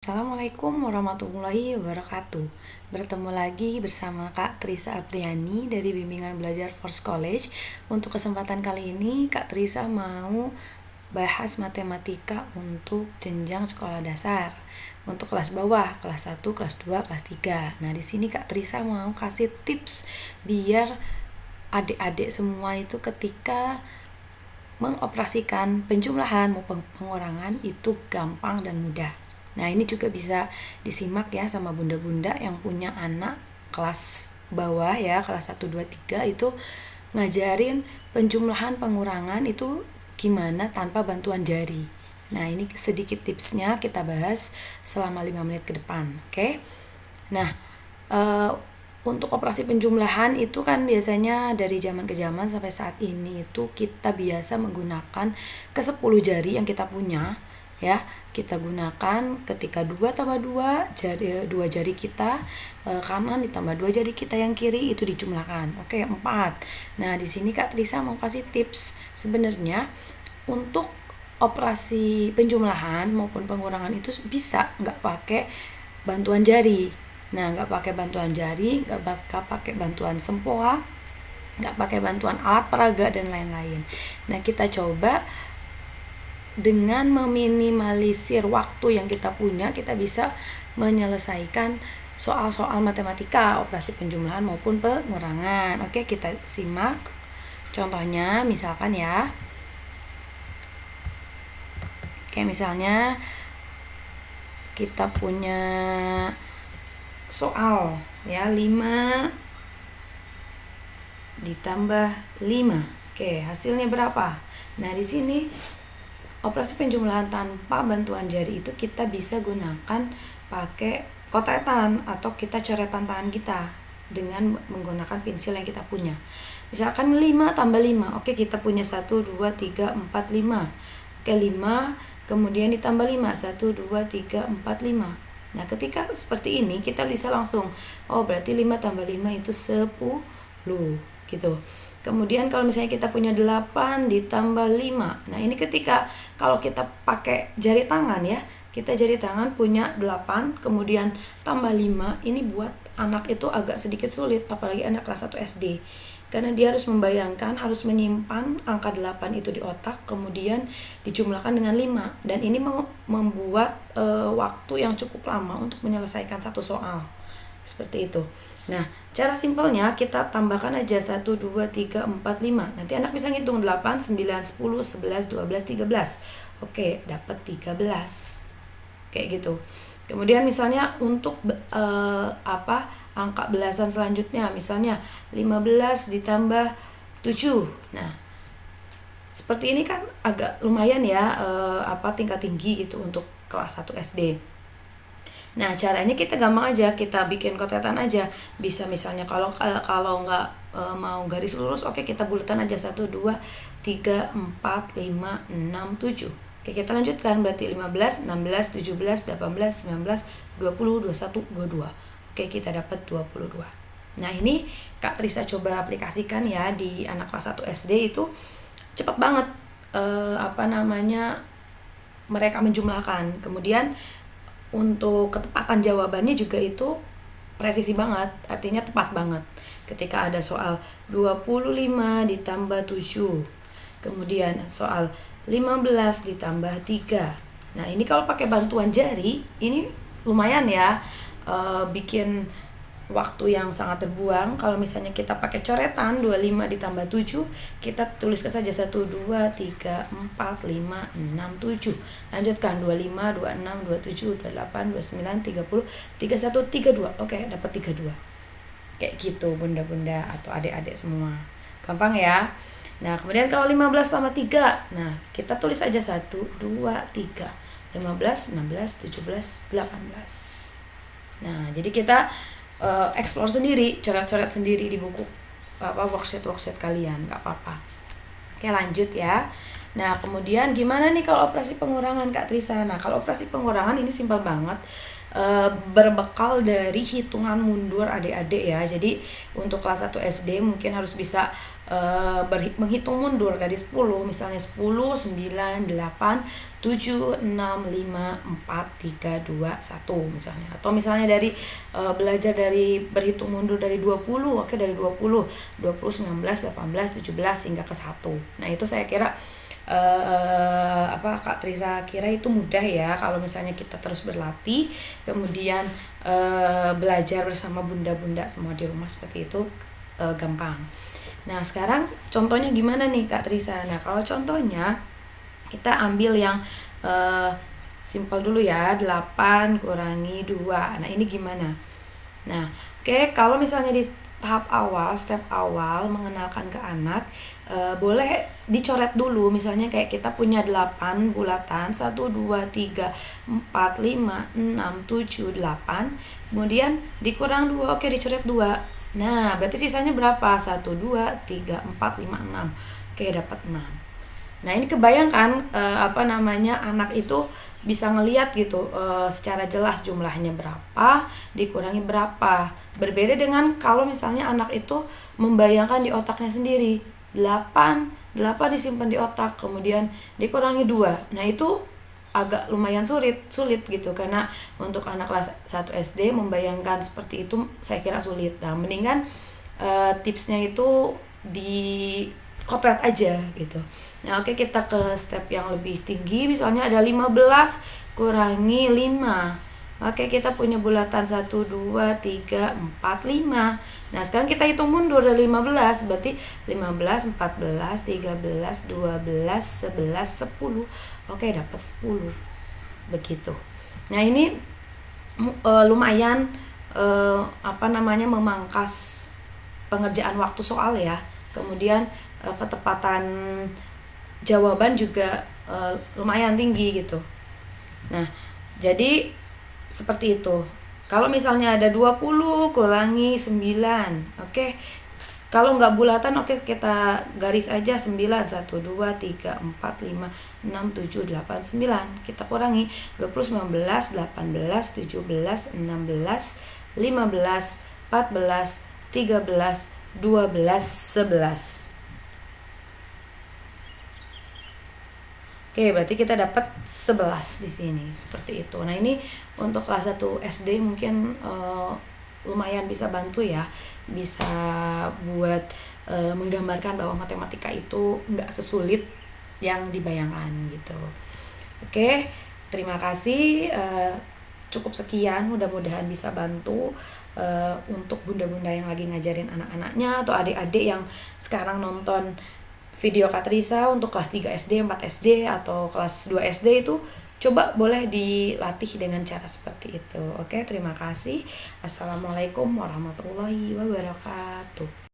Assalamualaikum warahmatullahi wabarakatuh. Bertemu lagi bersama Kak Trisa Apriani dari Bimbingan Belajar Force College. Untuk kesempatan kali ini Kak Trisa mau bahas matematika untuk jenjang sekolah dasar. Untuk kelas bawah, kelas 1, kelas 2, kelas 3. Nah, di sini Kak Trisa mau kasih tips biar adik-adik semua itu ketika mengoperasikan penjumlahan maupun pengurangan itu gampang dan mudah. Nah, ini juga bisa disimak ya sama bunda-bunda yang punya anak kelas bawah ya, kelas 1, 2, 3 itu ngajarin penjumlahan pengurangan itu gimana tanpa bantuan jari. Nah, ini sedikit tipsnya kita bahas selama 5 menit ke depan, oke? Nah, untuk operasi penjumlahan itu kan biasanya dari zaman ke zaman sampai saat ini itu kita biasa menggunakan ke 10 jari yang kita punya ya. Kita gunakan ketika 2 tambah 2 jari, 2 jari kita kanan ditambah 2 jari kita yang kiri itu dijumlahkan. Oke, 4. Nah, di sini Kak Trisa mau kasih tips. Sebenarnya untuk operasi penjumlahan maupun pengurangan itu bisa nggak pakai bantuan jari. Nah, nggak pakai bantuan jari, nggak pakai bantuan sempoa, nggak pakai bantuan alat peraga dan lain-lain. Nah, kita coba dengan meminimalisir waktu yang kita punya, kita bisa menyelesaikan soal-soal matematika, operasi penjumlahan maupun pengurangan. Oke, kita simak contohnya misalkan ya. Kayak misalnya kita punya soal ya, 5 ditambah 5. Oke, hasilnya berapa? Nah, di sini operasi penjumlahan tanpa bantuan jari itu kita bisa gunakan pakai kotetan atau kita coretan tangan kita dengan menggunakan pensil yang kita punya. Misalkan 5 tambah 5. Oke, kita punya 1, 2, 3, 4, 5. Oke, 5 kemudian ditambah 5. 1, 2, 3, 4, 5. Nah, ketika seperti ini kita bisa langsung, oh berarti 5 tambah 5 itu 10 gitu. Kemudian kalau misalnya kita punya 8 ditambah 5. Nah, ini ketika kalau kita pakai jari tangan ya, kita jari tangan punya 8 kemudian tambah 5, ini buat anak itu agak sedikit sulit, apalagi anak kelas 1 SD. Karena dia harus membayangkan, harus menyimpan angka 8 itu di otak, kemudian dijumlahkan dengan 5. Dan ini membuat waktu yang cukup lama untuk menyelesaikan satu soal. Seperti itu. Nah, cara simpelnya kita tambahkan aja 1, 2, 3, 4, 5. Nanti anak bisa ngitung 8, 9, 10, 11, 12, 13. Oke, dapat 13. Kayak gitu. Kemudian misalnya untuk angka belasan selanjutnya, misalnya 15 ditambah 7. Nah, seperti ini kan agak lumayan ya tingkat tinggi gitu untuk kelas 1 SD. Nah, caranya kita gampang aja, kita bikin kotetan aja. Bisa misalnya kalau nggak mau garis lurus, oke kita bulatan aja 1, 2, 3, 4, 5, 6, 7. Oke, kita lanjutkan berarti 15, 16, 17, 18, 19, 20, 21, 22. Oke, kita dapat 22. Nah, ini Kak Trisa coba aplikasikan ya di anak kelas 1 SD itu cepat banget mereka menjumlahkan. Kemudian untuk ketepatan jawabannya juga itu presisi banget, artinya tepat banget. Ketika ada soal 25 ditambah 7. Kemudian soal 15 ditambah 3. Nah, ini kalau pakai bantuan jari ini lumayan ya, bikin waktu yang sangat terbuang. Kalau misalnya kita pakai coretan 25 ditambah 7, kita tuliskan saja 1, 2, 3, 4, 5, 6, 7. Lanjutkan 25, 26, 27, 28, 29, 30, 31, 32. Oke, dapat 32. Kayak gitu bunda-bunda atau adik-adik semua. Gampang ya. Nah, kemudian kalau 15 tambah 3, nah kita tulis aja 1, 2, 3, 15, 16, 17, 18. Nah, jadi kita explore sendiri, coret-coret sendiri di buku worksheet kalian, nggak apa-apa. Oke, lanjut ya. Nah, kemudian gimana nih kalau operasi pengurangan Kak Trisa? Nah, kalau operasi pengurangan ini simpel banget. Berbekal dari hitungan mundur adik-adik ya. Jadi untuk kelas 1 SD mungkin harus bisa menghitung mundur dari 10, misalnya 10, 9, 8, 7, 6, 5, 4, 3, 2, 1 misalnya. Atau misalnya dari belajar dari berhitung mundur dari 20, oke, dari 20, 20, 19, 18, 17 hingga ke 1. Nah, itu saya kira Kak Trisa kira itu mudah ya kalau misalnya kita terus berlatih, kemudian belajar bersama bunda-bunda semua di rumah seperti itu, gampang. Nah, sekarang contohnya gimana nih Kak Trisa? Nah, kalau contohnya kita ambil yang simpel dulu ya, 8 kurangi 2. Nah, ini gimana? Nah, kalau misalnya di tahap awal, step awal mengenalkan ke anak, boleh dicoret dulu. Misalnya kayak kita punya 8 bulatan, 1, 2, 3, 4, 5, 6, 7, 8. Kemudian dikurang 2, dicoret 2. Nah, berarti sisanya berapa? 1, 2, 3, 4, 5, 6. Dapat 6. Nah, ini kebayangkan anak itu bisa ngelihat gitu secara jelas jumlahnya berapa dikurangi berapa. Berbeda dengan kalau misalnya anak itu membayangkan di otaknya sendiri, 8 disimpan di otak kemudian dikurangi 2. Nah, itu agak lumayan sulit gitu, karena untuk anak kelas 1 SD membayangkan seperti itu saya kira sulit. Nah, mendingan tipsnya itu di kotlet aja gitu. Nah, kita ke step yang lebih tinggi, misalnya ada 15 kurangi 5. Kita punya bulatan 1, 2, 3, 4, 5. Nah, sekarang kita hitung mundur dari 15, berarti 15, 14, 13, 12, 11, 10. Dapat 10. Begitu. Nah, ini lumayan memangkas pengerjaan waktu soal ya. Kemudian ketepatan jawaban juga lumayan tinggi gitu. Nah, jadi seperti itu. Kalau misalnya ada 20 kurangi 9. Kalau nggak bulatan, kita garis aja 9. 1, 2, 3, 4, 5, 6, 7, 8, 9. Kita kurangi 20, 19, 18, 17, 16, 15, 14, 13, 12, 11. Berarti kita dapat 11 di sini, seperti itu. Nah, ini untuk kelas 1 SD mungkin lumayan bisa bantu ya, bisa buat menggambarkan bahwa matematika itu nggak sesulit yang dibayangkan gitu. Terima kasih. Cukup sekian, mudah-mudahan bisa bantu untuk bunda-bunda yang lagi ngajarin anak-anaknya atau adik-adik yang sekarang nonton video Kak Trisa untuk kelas 3 SD, 4 SD, atau kelas 2 SD itu coba boleh dilatih dengan cara seperti itu. Terima kasih. Assalamualaikum warahmatullahi wabarakatuh.